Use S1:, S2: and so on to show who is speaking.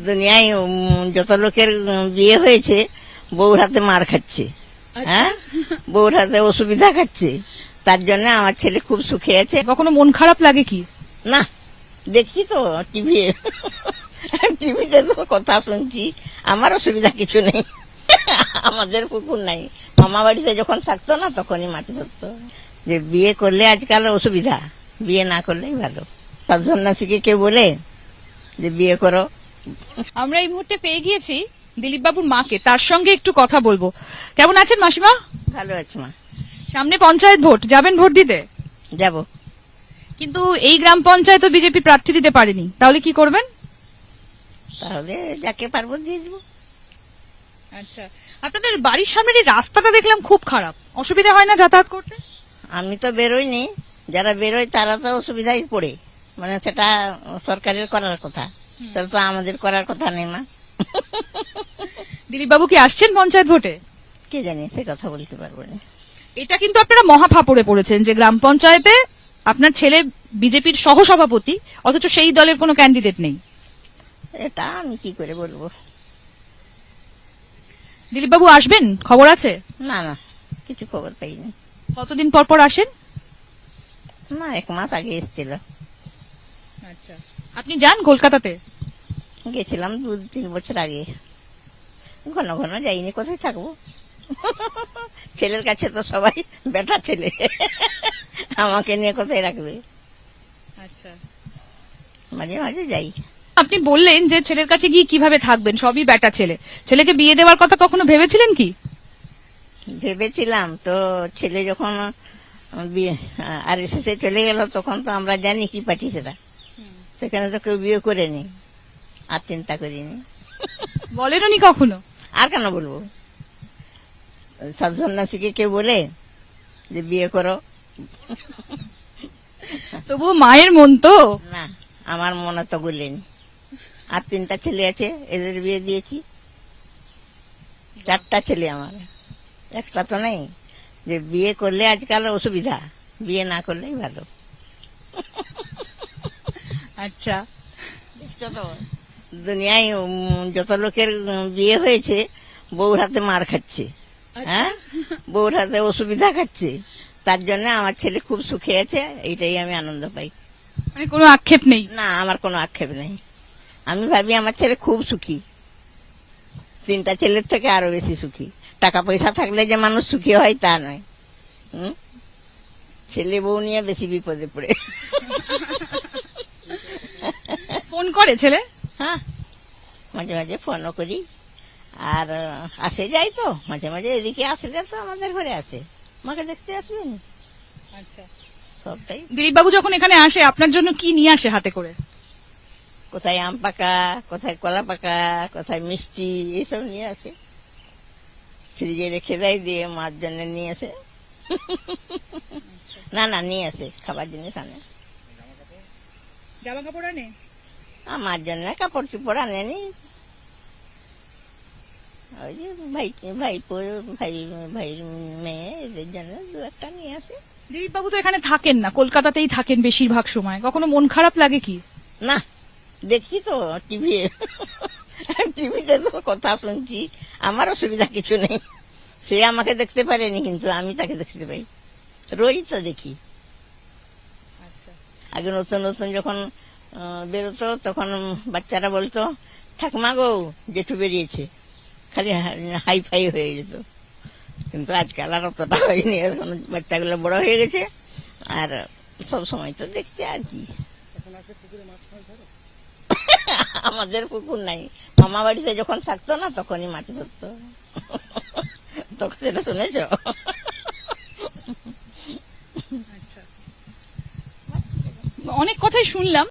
S1: দুনিয়ায় যত লোকের বিয়ে হয়েছে বউর হাতে মার খাচ্ছে, হ্যাঁ, বউর হাতে অসুবিধা খাচ্ছে। তার জন্য আমার ছেলে খুব সুখে আছে।
S2: কখনো মন খারাপ লাগে কি?
S1: না, দেখছি তো টিভিতে তো কথা শুনছি, আমার অসুবিধা কিছু নেই। আমাদের পুকুর নাই, মামা বাড়িতে যখন থাকতো না তখনই মাছ ধরতো। যে বিয়ে করলে আজকাল অসুবিধা, বিয়ে না করলেই ভালো। তার সন্ন্যাসীকে কেউ বলে যে বিয়ে করো।
S2: আমরা এই মুহূর্তে পেয়ে গিয়েছি দিলীপ বাবুর মাকে, তার সঙ্গে একটু কথা বলবো। কেমন আছেন মাসিমা?
S1: ভালো আছে মা।
S2: সামনে পঞ্চায়েত ভোট, যাবেন ভোট দিতে?
S1: যাব।
S2: কিন্তু এই গ্রাম পঞ্চায়েত বিজেপি প্রার্থী দিতে পারেনি, তাহলে কি করবেন?
S1: তাহলে যাকে পারবো দিয়ে দিব।
S2: আচ্ছা, আপনাদের বাড়ির সামনের এই রাস্তাটা দেখলাম খুব খারাপ, অসুবিধা হয় না যাতায়াত করতে?
S1: আমি তো বেরোইনি, যারা বেরোয় তারা তো অসুবিধায় পড়ে, মানে সেটা সরকারের করার কথা, সেটা তো আমাদের করার কথা নেই মা।
S2: দিলীপ বাবু কি আসছেন পঞ্চায়েত ভোটে?
S1: কে জানি, সে কথা বলতে পারবো না।
S2: এটা কিন্তু আপনারা মহা ফাপড়ে পড়েছেন যে গ্রাম পঞ্চায়েতে আপনার ছেলে বিজেপির সহসভাপতি, অথচ সেই দলের কোনো ক্যান্ডিডেট নেই।
S1: এটা আমি কি করে বলবো।
S2: দিলীপ বাবু আসবেন, খবর আছে?
S1: না না, কিছু খবর পাইনি।
S2: কতদিন পর পর আসেন?
S1: না, 1 মাস আগে এসেছিল।
S2: আচ্ছা, আপনি যান কলকাতাতে?
S1: গেছিলাম 2-3 বছর আগে, ঘন ঘন যাইনি, কোথায় থাকবো। ছেলের কাছে তো সবাই বেটা ছেলে, আমাকে নিয়ে কোথায় রাখবে।
S2: আচ্ছা,
S1: মাঝে মাঝে যাই।
S2: আপনি বললেন যে ছেলের কাছে গিয়ে কিভাবে থাকবেন, সবই বেটা ছেলে। ছেলেকে বিয়ে দেওয়ার কথা কখনো ভেবেছিলেন কি?
S1: ভেবেছিলাম তো, ছেলে যখন RSS চলে গেল তখন তো আমরা জানি কি পার্টি সেটা, সেখানে তো কেউ বিয়ে করেনি, আর চিন্তা করিনি।
S2: বলেননি কখনো?
S1: আর কেন বলবো, সাধু সন্ন্যাসীকে কেউ বলে যে বিয়ে করো।
S2: তবুও মায়ের মন তো।
S1: না, আমার মনে তো বলেনি। আর 3টা ছেলে আছে, এদের বিয়ে দিয়েছি। 4টা ছেলে আমার, একটা তো নেই। যে বিয়ে করলে আজকাল অসুবিধা, বিয়ে না করলেই ভালো।
S2: আচ্ছা,
S1: দেখছো তো, দুনিয়ায় যত লোকের বিয়ে হয়েছে বউর হাতে মার খাচ্ছে, হ্যাঁ, বউর হাতে অসুবিধা খাচ্ছে। তার জন্য আমার ছেলে খুব সুখে আছে, এইটাই আমি আনন্দ পাই।
S2: মানে কোনো আক্ষেপ নেই?
S1: না, আমার কোনো আক্ষেপ নেই। আমি ভাবি আমার ছেলে খুব সুখী, 3টা ছেলের থেকে আরো বেশি সুখী। টাকা পয়সা থাকলে যে মানুষ সুখী হয় তা নয়। ছেলে বউ নিয়ে বেশি বিপদে পড়ে।
S2: ফোন করে ছেলে?
S1: হ্যাঁ, মাঝে মাঝে ফোনও করি, আর আসে যাই তো মাঝে মাঝে। এদিকে আসলে তো আমাদের ঘরে আসে, মাকে দেখতে আসবেন।
S2: আচ্ছা,
S1: সবটাই।
S2: দিলীপ বাবু যখন এখানে আসে আপনার জন্য কি নিয়ে আসে হাতে করে?
S1: কোথায় আম পাকা, কোথায় কলা পাকা, কোথায় মিষ্টি, এইসব নিয়ে আসে। ফ্রিজে রেখে দেয়, দিয়ে মার জন্য নিয়ে আসে। না না, নিয়ে আসে খাবার জিনিস আনে।
S2: জামা কাপড় আনে?
S1: আমার জন্য কাপড় চোপড় আনেনি, ওই যে ভাইয়ের মেয়ে, এদের জন্য 2-1টা নিয়ে আসে।
S2: দিলীপ বাবু তো এখানে থাকেন না, কলকাতাতেই থাকেন বেশিরভাগ সময়, কখনো মন খারাপ লাগে কি?
S1: না, দেখছি তো টিভিতে তো কথা শুনছি, আমার অসুবিধা কিছু নেই। সে আমাকে দেখতে পারেনি, কিন্তু আমি তাকে দেখতে পাই, রোজ তো দেখি। আগে নতুন নতুন যখন বেরোতো তখন বাচ্চারা বলতো ঠাকুমা গো জেঠু বেরিয়েছে, খালি হাই ফাই হয়ে যেত। কিন্তু আজকাল আর অতটা হয়নি, এখন বাচ্চাগুলো বড় হয়ে গেছে, আর সব সময় তো দেখছে আর কি। আমাদের পুকুর নাই, মামা বাড়িতে যখন থাকতো না তখনই মাছ ধরতো। তখন সেটা শুনেছ?
S2: অনেক কথাই শুনলাম।